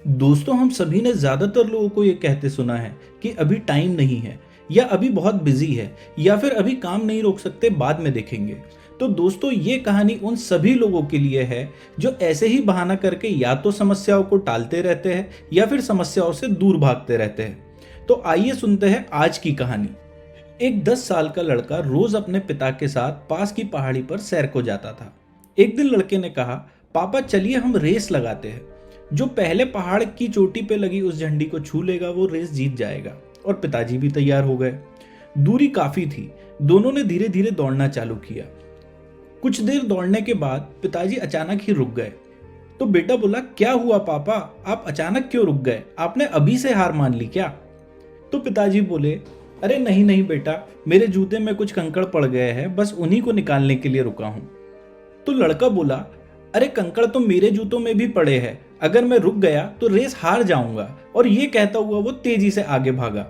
दोस्तों, हम सभी ने ज़्यादातर लोगों को ये कहते सुना है कि अभी टाइम नहीं है, या अभी बहुत बिजी है, या फिर अभी काम नहीं रोक सकते, बाद में देखेंगे। तो दोस्तों, ये कहानी उन सभी लोगों के लिए है जो ऐसे ही बहाना करके या तो समस्याओं को टालते रहते हैं या फिर समस्याओं से दूर भागते रहते हैं। तो आइए सुनते हैं आज की कहानी। एक 10 साल का लड़का रोज अपने पिता के साथ पास की पहाड़ी पर सैर को जाता था। एक दिन लड़के ने कहा, पापा चलिए हम रेस लगाते हैं। जो पहले पहाड़ की चोटी पे लगी उस झंडी को छू लेगा वो रेस जीत जाएगा। और पिताजी भी तैयार हो गए। दूरी काफी थी, दोनों ने धीरे धीरे दौड़ना चालू किया। कुछ देर दौड़ने के बाद पिताजी अचानक ही रुक गए। तो बेटा बोला, क्या हुआ पापा, आप अचानक क्यों रुक गए? आपने अभी से हार मान ली क्या? तो पिताजी बोले, अरे नहीं नहीं बेटा, मेरे जूते में कुछ कंकड़ पड़ गए हैं, बस उन्हीं को निकालने के लिए रुका हूं। तो लड़का बोला, अरे कंकड़ तो मेरे जूतों में भी पड़े हैं, अगर मैं रुक गया तो रेस हार जाऊंगा। और ये कहता हुआ वो तेजी से आगे भागा।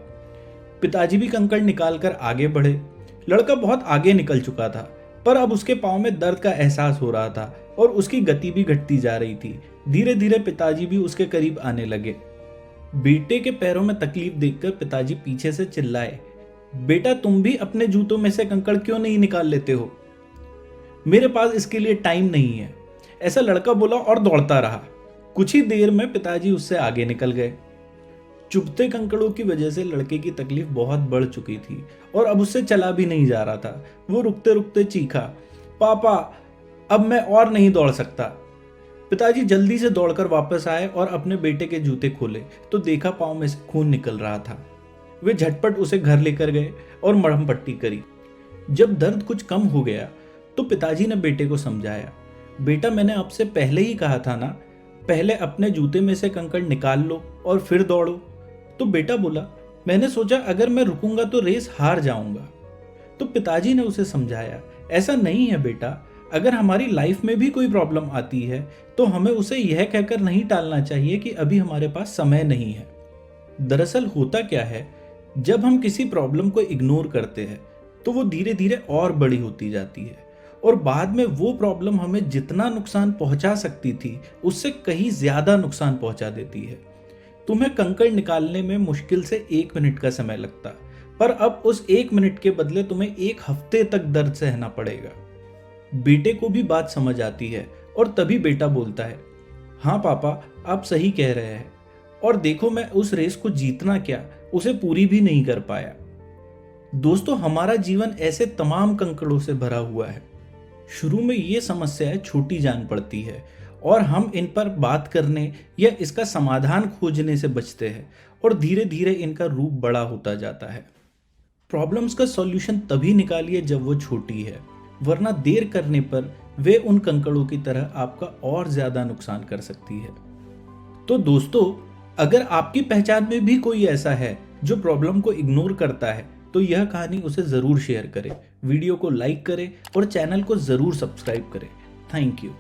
पिताजी भी कंकड़ निकाल कर आगे बढ़े। लड़का बहुत आगे निकल चुका था, पर अब उसके पाँव में दर्द का एहसास हो रहा था और उसकी गति भी घटती जा रही थी। धीरे धीरे पिताजी भी उसके करीब आने लगे। बेटे के पैरों में तकलीफ देखकर पिताजी पीछे से चिल्लाए, बेटा तुम भी अपने जूतों में से कंकड़ क्यों नहीं निकाल लेते हो? मेरे पास इसके लिए टाइम नहीं है, ऐसा लड़का बोला और दौड़ता रहा। कुछ ही देर में पिताजी उससे आगे निकल गए। चुभते कंकड़ों की वजह से लड़के की तकलीफ बहुत बढ़ चुकी थी और अब उससे चला भी नहीं जा रहा था। वो रुकते रुकते चीखा, पापा अब मैं और नहीं दौड़ सकता। पिताजी जल्दी से दौड़कर वापस आए और अपने बेटे के जूते खोले तो देखा पाँव में से खून निकल रहा था। वे झटपट उसे घर लेकर गए और मरहम पट्टी करी। जब दर्द कुछ कम हो गया तो पिताजी ने बेटे को समझाया, बेटा मैंने आपसे पहले ही कहा था ना, पहले अपने जूते में से कंकड़ निकाल लो और फिर दौड़ो। तो बेटा बोला, मैंने सोचा अगर मैं रुकूंगा तो रेस हार जाऊंगा। तो पिताजी ने उसे समझाया, ऐसा नहीं है बेटा, अगर हमारी लाइफ में भी कोई प्रॉब्लम आती है तो हमें उसे यह कहकर नहीं टालना चाहिए कि अभी हमारे पास समय नहीं है। दरअसल होता क्या है, जब हम किसी प्रॉब्लम को इग्नोर करते हैं तो वो धीरे धीरे और बड़ी होती जाती है और बाद में वो प्रॉब्लम हमें जितना नुकसान पहुंचा सकती थी उससे कहीं ज्यादा नुकसान पहुंचा देती है। तुम्हें कंकड़ निकालने में मुश्किल से 1 मिनट का समय लगता, पर अब उस 1 मिनट के बदले तुम्हें 1 हफ्ते तक दर्द सहना पड़ेगा। बेटे को भी बात समझ आती है और तभी बेटा बोलता है, हाँ पापा आप सही कह रहे हैं, और देखो मैं उस रेस को जीतना क्या, उसे पूरी भी नहीं कर पाया। दोस्तों, हमारा जीवन ऐसे तमाम कंकड़ों से भरा हुआ है। शुरू में ये समस्याएं छोटी जान पड़ती है और हम इन पर बात करने या इसका समाधान खोजने से बचते हैं और धीरे धीरे इनका रूप बड़ा होता जाता है। प्रॉब्लम्स का सॉल्यूशन तभी निकालिए जब वो छोटी है, वरना देर करने पर वे उन कंकड़ों की तरह आपका और ज्यादा नुकसान कर सकती है। तो दोस्तों, अगर आपकी पहचान में भी कोई ऐसा है जो प्रॉब्लम को इग्नोर करता है तो यह कहानी उसे जरूर शेयर करें, वीडियो को लाइक करें और चैनल को जरूर सब्सक्राइब करें। Thank you.